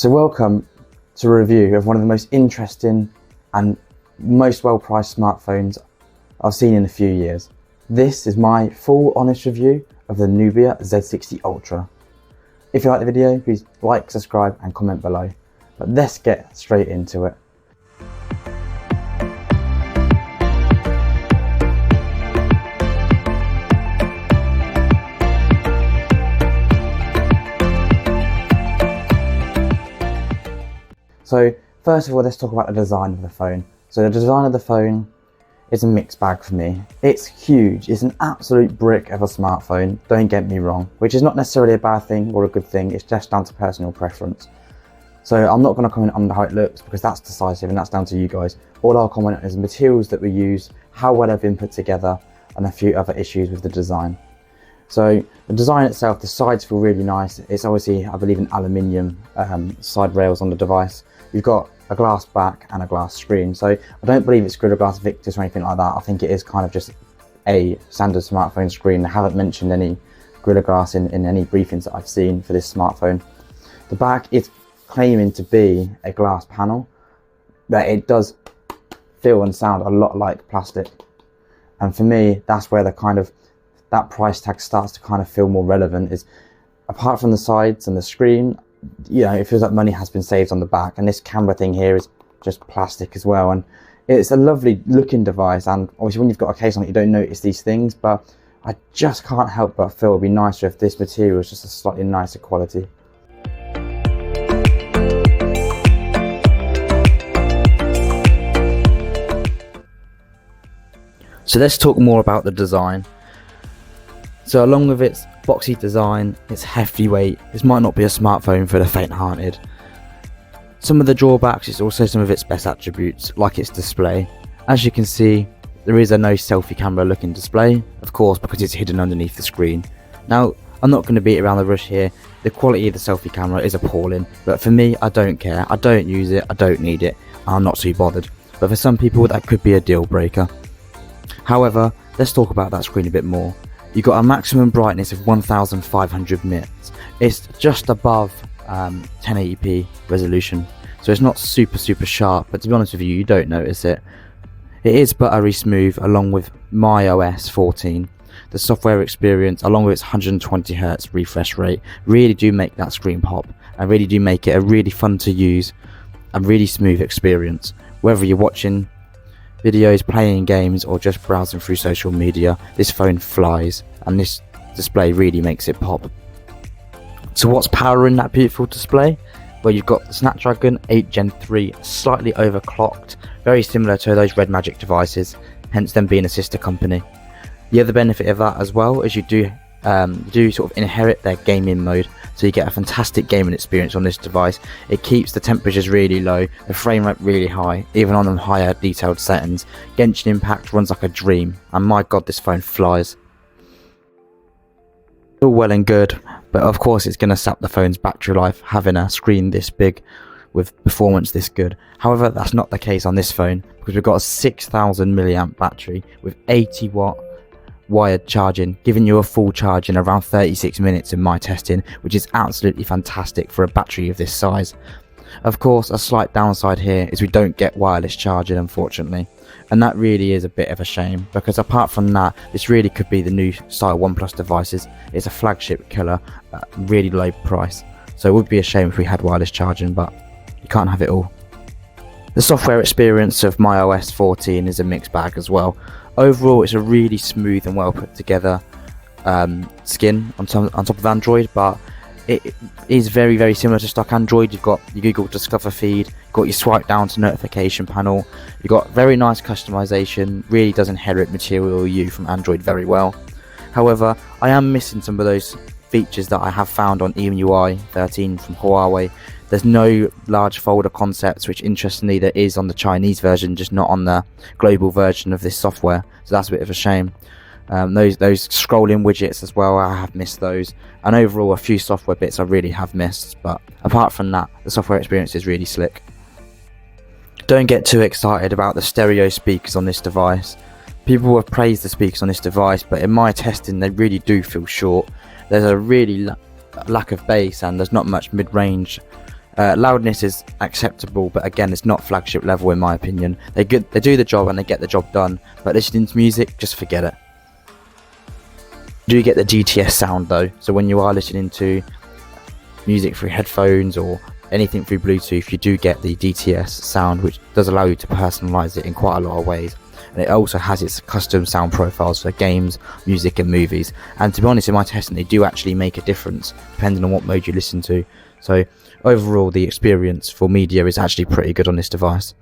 So welcome to a review of one of the most interesting and most well-priced smartphones I've seen in a few years. This is my full honest review of the Nubia Z60 Ultra. If you like the video, please like, subscribe and comment below. But let's get straight into it. So first of all, let's talk about the design of the phone. So the design of the phone is a mixed bag for me. It's huge, it's an absolute brick of a smartphone, don't get me wrong, which is not necessarily a bad thing or a good thing, it's just down to personal preference. So I'm not going to comment on how it looks because that's decisive and that's down to you guys. All I'll comment on is the materials that we use, how well they've been put together, and a few other issues with the design. So the design itself, the sides feel really nice. It's obviously, I believe, an aluminium side rails on the device. You've got a glass back and a glass screen. So I don't believe it's Gorilla Glass Victus or anything like that. I think it is kind of just a standard smartphone screen. I haven't mentioned any Gorilla Glass in any briefings that I've seen for this smartphone. The back is claiming to be a glass panel, but it does feel and sound a lot like plastic. And for me, that's where that price tag starts to kind of feel more relevant, is apart from the sides and the screen, you know, it feels like money has been saved on the back, and this camera thing here is just plastic as well, and it's a lovely looking device, and obviously when you've got a case on it you don't notice these things, but I just can't help but feel it'd be nicer if this material is just a slightly nicer quality. So let's talk more about the design. So along with its boxy design, its hefty weight, this might not be a smartphone for the faint-hearted. Some of the drawbacks is also some of its best attributes, like its display. As you can see, there is a no selfie camera looking display, of course because it's hidden underneath the screen. Now, I'm not going to beat around the bush here, the quality of the selfie camera is appalling, but for me, I don't care, I don't use it, I don't need it, I'm not too bothered. But for some people, that could be a deal breaker. However, let's talk about that screen a bit more. You've got a maximum brightness of 1500 nits. It's just above 1080p resolution, so it's not super sharp, but to be honest with you, you don't notice it. It is buttery smooth along with iOS 14. The software experience along with its 120Hz refresh rate really do make that screen pop and really do make it a really fun to use and really smooth experience. Whether you're watching videos, playing games or just browsing through social media, this phone flies and this display really makes it pop. So what's powering that beautiful display? Well, you've got the Snapdragon 8 Gen 3 slightly overclocked, very similar to those Red Magic devices, hence them being a sister company. The other benefit of that as well is you do sort of inherit their gaming mode, so you get a fantastic gaming experience on this device. It keeps the temperatures really low, the frame rate really high, even on them higher detailed settings. Genshin Impact runs like a dream, and my god, this phone flies. All well and good, but of course it's going to sap the phone's battery life having a screen this big with performance this good. However, that's not the case on this phone, because we've got a 6000 milliamp battery with 80 watt wired charging, giving you a full charge in around 36 minutes in my testing, which is absolutely fantastic for a battery of this size. Of course, a slight downside here is we don't get wireless charging, unfortunately, and that really is a bit of a shame, because apart from that, this really could be the new style OnePlus devices. It's a flagship killer at a really low price, so it would be a shame if we had wireless charging, but you can't have it all. The software experience of iOS 14 is a mixed bag as well. Overall, it's a really smooth and well put together skin on top of Android, but it is very similar to stock Android. You've got your Google Discover feed, you've got your swipe down to notification panel, you've got very nice customization, really does inherit Material You from Android very well. However, I am missing some of those features that I have found on EMUI 13 from Huawei. There's no large folder concepts, which interestingly there is on the Chinese version, just not on the global version of this software, so that's a bit of a shame. Those scrolling widgets as well, I have missed those, and overall a few software bits I really have missed, but apart from that, the software experience is really slick. Don't get too excited about the stereo speakers on this device. People have praised the speakers on this device, but in my testing they really do feel short. There's a really lack of bass and there's not much mid-range Loudness is acceptable, but again, it's not flagship level in my opinion. They do the job and they get the job done, but listening to music, just forget it. You do get the GTS sound though, so when you are listening to music through headphones or anything through Bluetooth, you do get the DTS sound, which does allow you to personalize it in quite a lot of ways. And it also has its custom sound profiles for games, music and movies. And to be honest, in my testing, they do actually make a difference depending on what mode you listen to. So overall, the experience for media is actually pretty good on this device.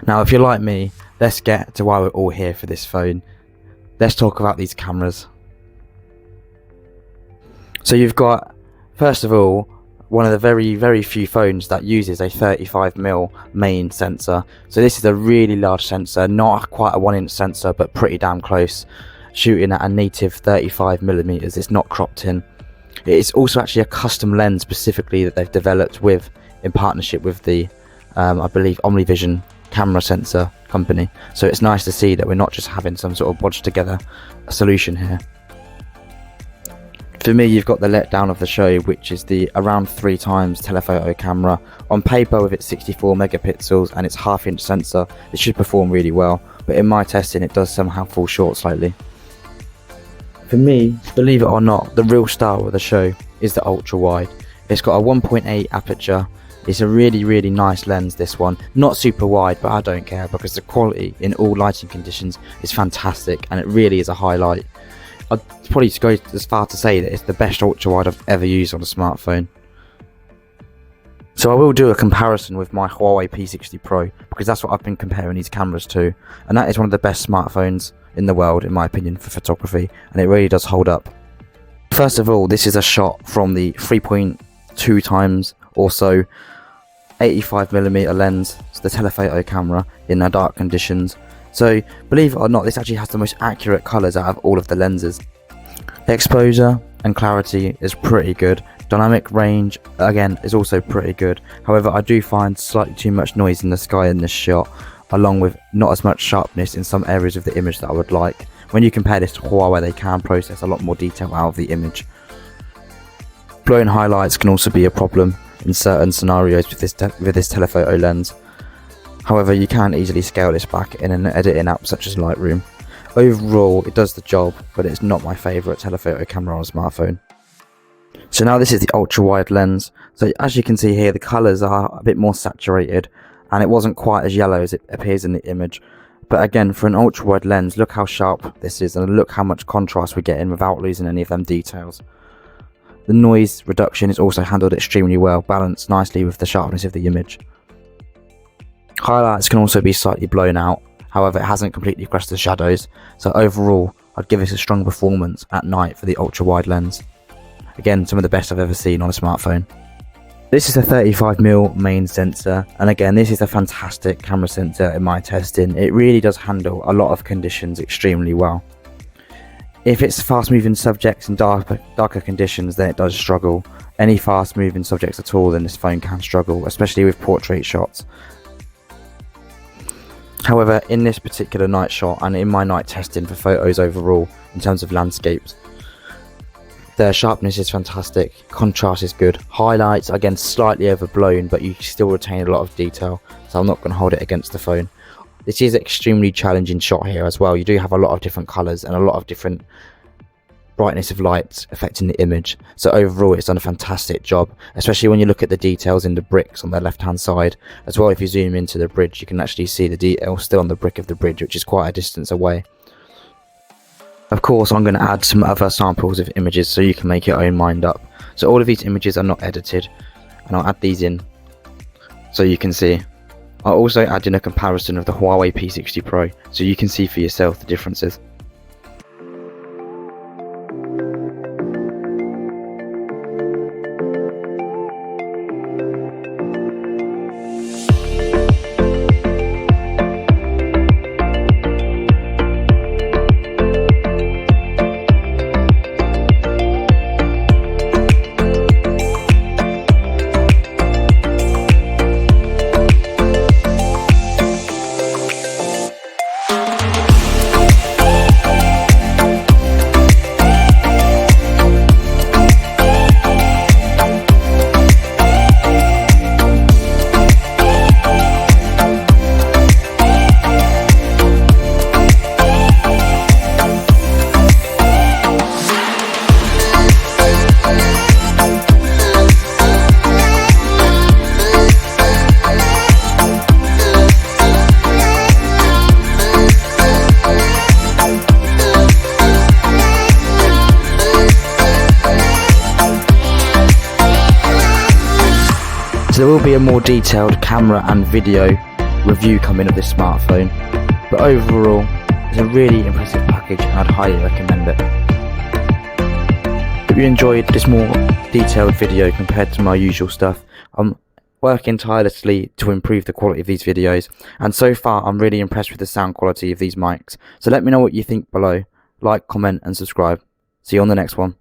Now, if you're like me, let's get to why we're all here for this phone. Let's talk about these cameras. So you've got, first of all, one of the very few phones that uses a 35mm main sensor. So this is a really large sensor, not quite a 1-inch sensor, but pretty damn close, shooting at a native 35mm. It's not cropped in. It is also actually a custom lens specifically that they've developed in partnership with the I believe OmniVision camera sensor company. So it's nice to see that we're not just having some sort of bodged together solution here. For me, you've got the letdown of the show, which is the around 3 times telephoto camera. On paper, with its 64 megapixels and its half-inch sensor, it should perform really well, but in my testing it does somehow fall short slightly. For me, believe it or not, the real star of the show is the ultra wide. It's got a 1.8 aperture. It's a really nice lens, this one. Not super wide, but I don't care because the quality in all lighting conditions is fantastic and it really is a highlight. I'd probably go as far to say that it's the best ultra wide I've ever used on a smartphone. So I will do a comparison with my Huawei P60 Pro because that's what I've been comparing these cameras to, and that is one of the best smartphones in the world in my opinion for photography, and it really does hold up. First of all, this is a shot from the 3.2 times or so 85mm lens, it's the telephoto camera in the dark conditions. So believe it or not, this actually has the most accurate colours out of all of the lenses. Exposure and clarity is pretty good. Dynamic range again is also pretty good. However, I do find slightly too much noise in the sky in this shot, along with not as much sharpness in some areas of the image that I would like. When you compare this to Huawei, they can process a lot more detail out of the image. Blown highlights can also be a problem in certain scenarios with this telephoto lens. However, you can easily scale this back in an editing app such as Lightroom. Overall, it does the job, but it's not my favourite telephoto camera on a smartphone. So now this is the ultra wide lens. So as you can see here, the colours are a bit more saturated and it wasn't quite as yellow as it appears in the image. But again, for an ultra wide lens, look how sharp this is and look how much contrast we're getting without losing any of them details. The noise reduction is also handled extremely well, balanced nicely with the sharpness of the image. Highlights can also be slightly blown out, however it hasn't completely crushed the shadows, so overall I'd give this a strong performance at night for the ultra wide lens. Again, some of the best I've ever seen on a smartphone. This is a 35mm main sensor, and again this is a fantastic camera sensor in my testing. It really does handle a lot of conditions extremely well. If it's fast moving subjects in darker conditions, then it does struggle. Any fast moving subjects at all, then this phone can struggle, especially with portrait shots. However, in this particular night shot and in my night testing for photos overall, in terms of landscapes, the sharpness is fantastic, contrast is good, highlights again slightly overblown, but you still retain a lot of detail, so I'm not going to hold it against the phone. This is an extremely challenging shot here as well. You do have a lot of different colours and a lot of different brightness of lights affecting the image, so overall it's done a fantastic job, especially when you look at the details in the bricks on the left hand side as well. If you zoom into the bridge, you can actually see the detail still on the brick of the bridge, which is quite a distance away. Of course, I'm going to add some other samples of images so you can make your own mind up. So all of these images are not edited, and I'll add these in so you can see. I'll also add in a comparison of the Huawei P60 Pro so you can see for yourself the differences. So there will be a more detailed camera and video review coming of this smartphone, but overall it's a really impressive package and I'd highly recommend it. Hope you enjoyed this more detailed video compared to my usual stuff. I'm working tirelessly to improve the quality of these videos, and so far I'm really impressed with the sound quality of these mics. So let me know what you think below. Like, comment and subscribe. See you on the next one.